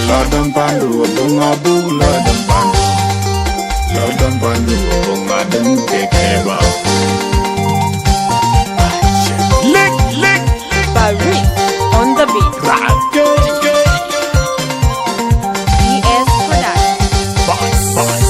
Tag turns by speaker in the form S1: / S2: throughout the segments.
S1: Lodam pandu bunga bu lodam pandu. Lodam pandu bunga dem kekeba.
S2: Lick, lick,
S3: Paris on the beat. DS Production.
S2: boss, boss.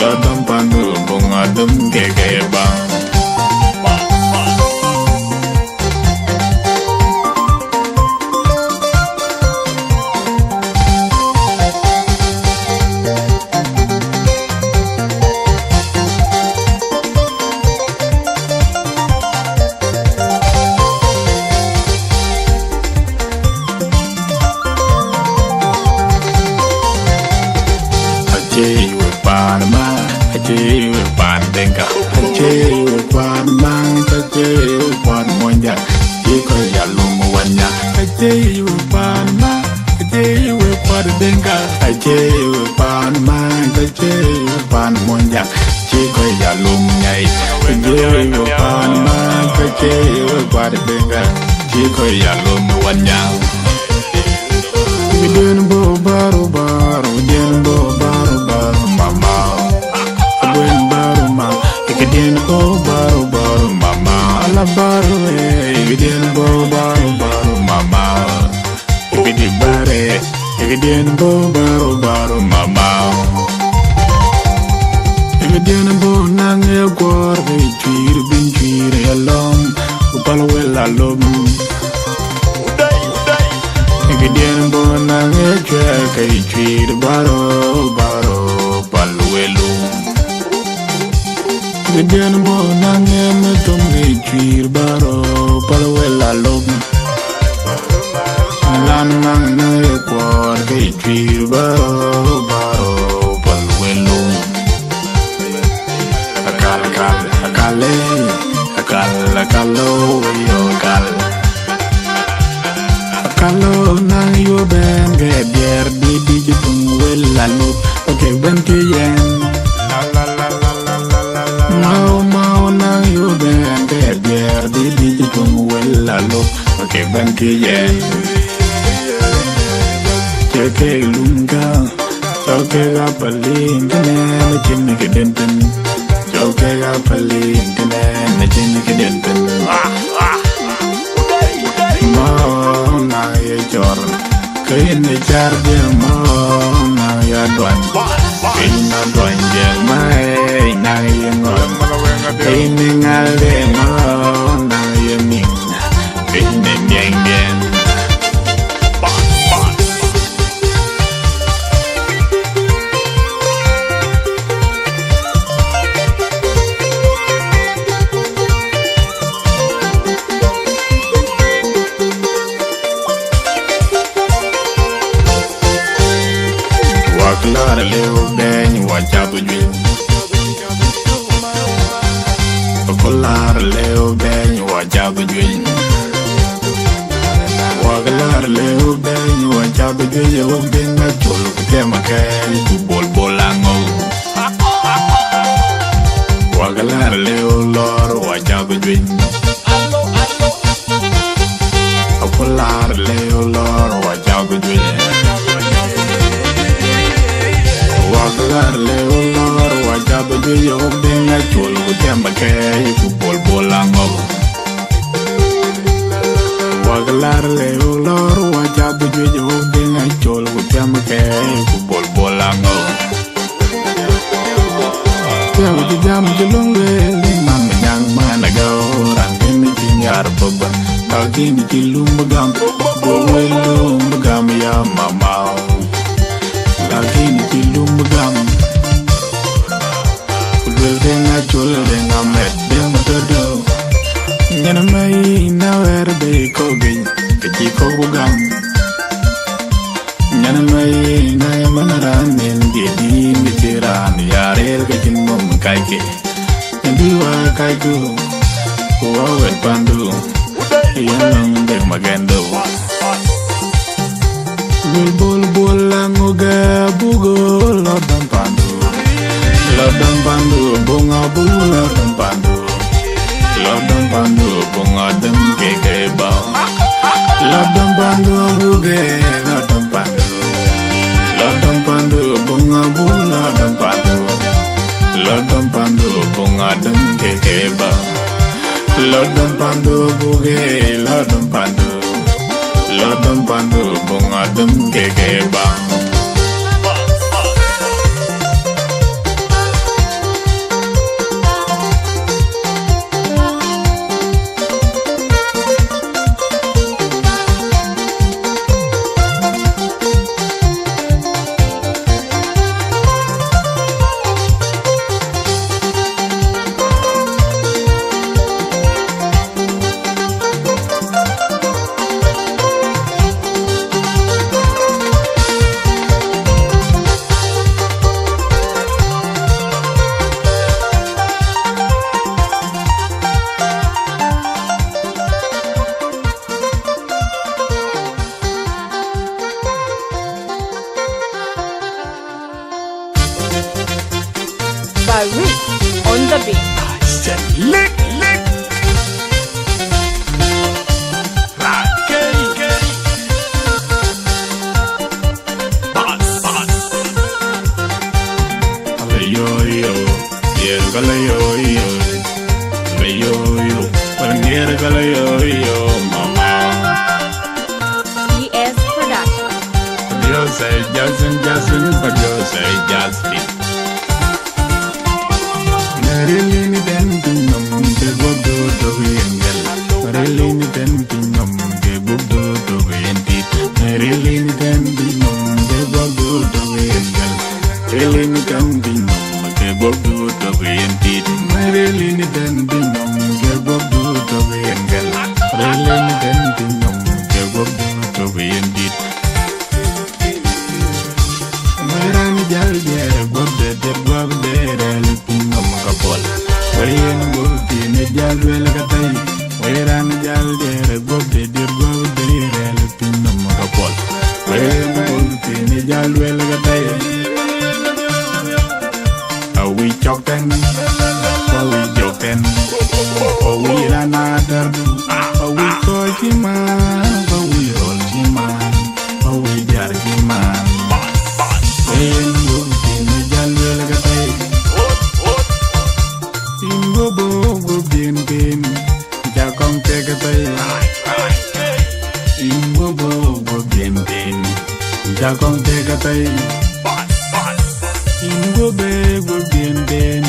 S1: Lodam pandu, bunga dum keke bang. Aje we pan ma, aje we pan denga, aje we pan mang, aje we pan monja, iko ya lumu wanya. Aje we pan ma, aje we pan denga, aje we pan mang, aje we pan monja, iko ya lumu nyai. Aje we pan ma, aje we pan denga, iko ya lumu wanya. We didn't go baro baro, we didn't go baro baro, mama. We didn't baro ma, we didn't go baro baro, mama. Alla baro eh, we didn't go baro baro, mama. We didn't bare, we didn't go baro baro, mama. We didn't go nang e gwar, we chir bin chir along, upalo well along. Gidien bona ngeche kai chir baro baro palwelu. Gidien bona ngeme tum chir baro palwela lom. Lan nang ne kwar kai chir baro baro palwelu. Akalo yo kal. Kalau nang yo ben ge bier di jepung wela lu oke ben ke yen mau nang yo ben ge bier di jepung wela lu oke ben ke yen ke lunga oke ga palin kene me chin ke denten oke ga palin kene me chin ke denten chor kay ne char de mo na ya doan kay na doan je mai na ye ngom kay ne ngal de mo na ye min kay ne nyang den Lara leo ben wajabu jwin. Lara leo ben wajabu jwin. Lara leo ben wajabu jwin. Yo ben na cholo kutema kai kubol bolango. Lara leo lor wajabu jwin. Lara leo lor wajabu jwin. Wagalar leo lor wajabu jwin yo benga cholo kutema kai kubol bolango. Wagalar leo lor wajabu jwin yo benga cholo kutema kai kubol bolango. Ya wadi jam julungwe limam nyang mana gao rangin jinyar boba kagini kilum bagam bowelum bagam ya mama. Lakini kilum bagam kulwel denga chol denga met denga todo nyana mai na wer be kogin kiti kogam nyana mai na manaran nen di mitiran yarel kajin mom kaike ndiwa kaiku wawe pandu yanang dek magendo bul bul langoga bugo lodam pandu bunga bul lodam pandu bunga dem keke ba lodam pandu buge lodam pandu bunga bul lodam pandu bunga dem keke ba lodam pandu buge lodam pandu bunga dem keke ba.
S3: Barit on the beat.
S2: Lick, lick. Right, gay. Boss.
S1: Yo, yeah, yo. Yo, mama.
S3: PS Production.
S1: You say Justin, but you say Justin. Marilyn Dentinum, the good to Engel. Marilyn Dentinum, the good to Indeed. Marilyn Dentinum, the good to Engel. Marilyn Dentinum, the good to Indeed. Marilyn Dentinum, the good to Engel. Marilyn Dentinum, the good to Indeed. Marani jalde gobde el pingam kapol. Wayen gobde ne jalde el katay. Wayen jalde gobde el pingam kapol. Wayen gobde ne jalde el katay. Awi chokten, awi jokten, awi ranader, awi kojima, awi rolima, awi jarima. Jakong teka tay, ingo be go bien,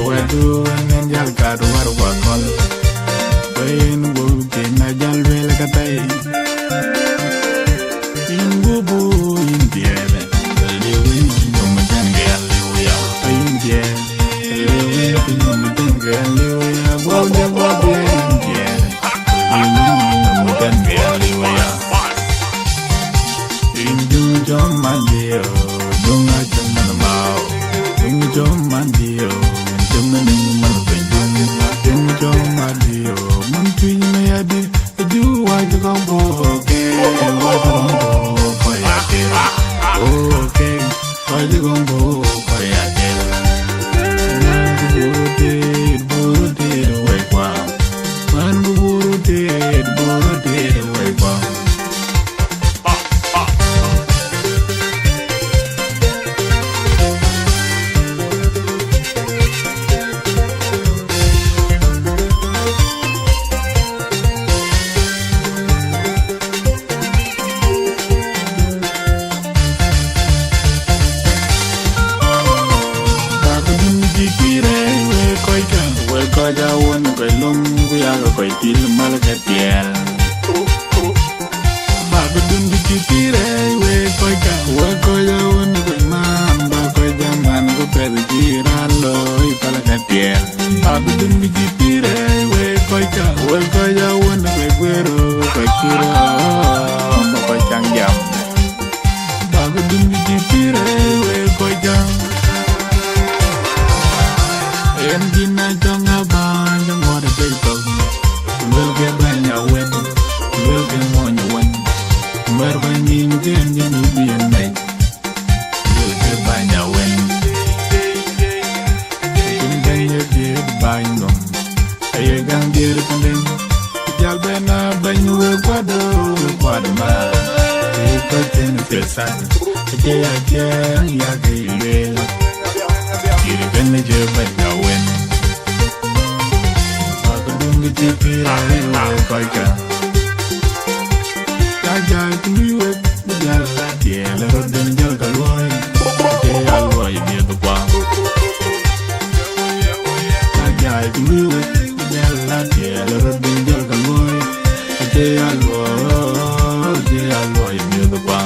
S1: wedu nanjal kadu warwakol, wain go bien najal bel katay, ingo bu indiere, lewin nomadan galiya, indiere, lewin nomadan galiya, wawda wawda indiere, nomadan galiya. Jom mandio, dunga jaman mau. Dung jom mandio, jaman manpenjun. Dung jom mandio, mantui mayadi. Du wajah kombo, wajah kombo, koyake. Okay, wajah kombo, koyake. Buru dir, wekwa. Man buru dir, wekwa. Koja won ko lungu ya ko til mal ka tiel ba ko dun di tire we koja won ko man ba ko jaman ko per giralo I pala ka tiel ba ko dun di tire we koja won ko gwero ko kiro ba ko changyam ba ko dun di tire we koja Endina jonga banya ngore beto Wilge banya wen Wilge monya wen Merbanyi ngen yenu biyan nay Wilge banya wen Kundanya dir banyom Aye gang dir kandeng Jal bena banyu kwado ma Iko tenu filsan Aje ya gilel Kiri bena je banya wen Tipira koika Jaja kumiwe Jala tiela roden jal kaloi Te aloi miedo kwa Jaja kumiwe Jala tiela roden jal kaloi Te aloi miedo kwa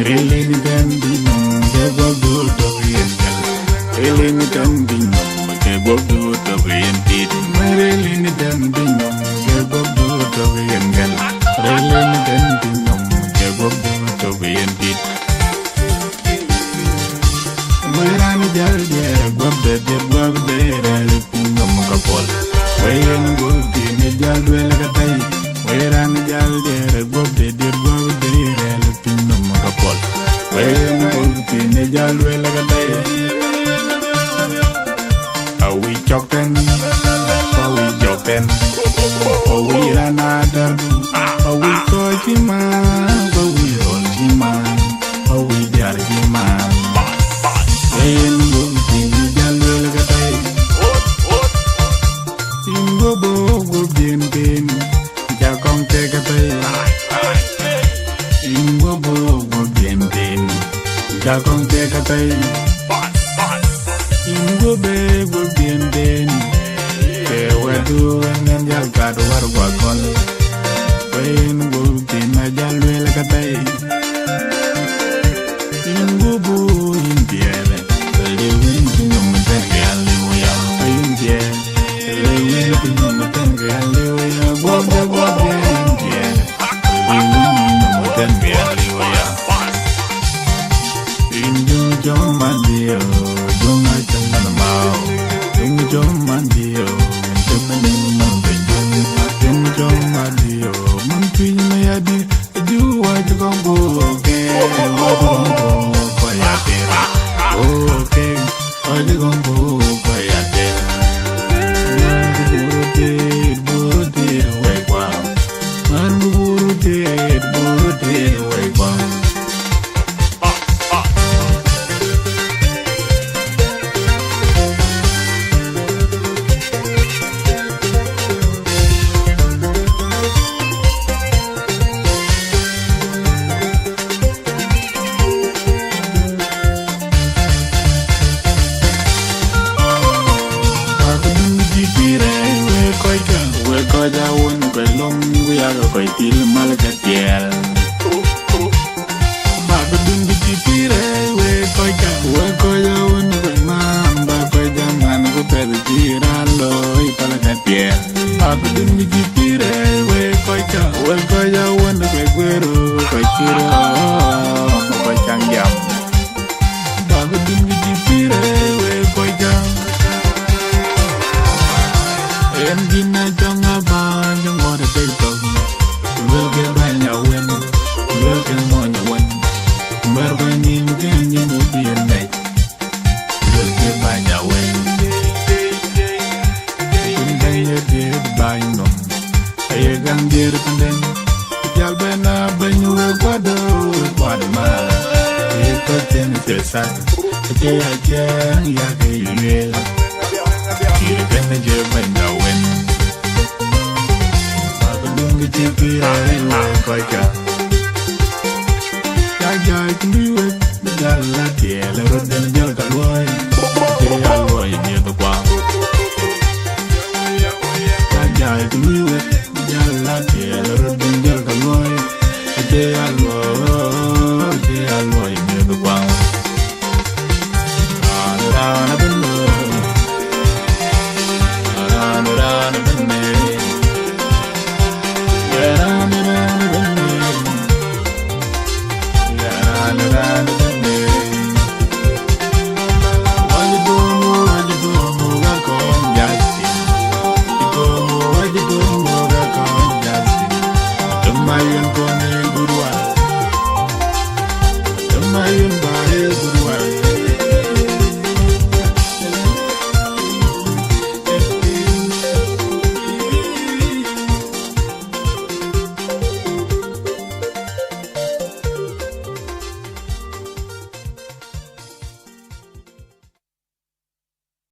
S1: Marilyn Dandino, Gabo to Vientel. Marilyn Dandino, Gabo to Vientel. Marilyn Dandino, Gabo to Vientel. Marilyn Dandino, Gabo to Vientel. Maran Jalde, Bob the Bob the Pingam Kapol. Wayan Gulti, Jalde Lagatai. Wayan Jalde, Bob the Bob the Pingam Kapol. Wayan Gulti, Jalde Lagatai. Are we choking? Are we joking? Are we another? Are we talking man? Are we holding man? Are we jarring man? Wayan Gulti, Jalde Lagatai. Ingo Bobo Bin Bin, Jakong take a pay. Ingo Bobo Bin Bin, Jakong take a pay. Ingo Bobo Bin Bin, Kewedu and Jalgado Warwakon. Wayan Gulti, Jalde Lagatai. Ingo Bo India, living in the Hallelujah, India. Mayan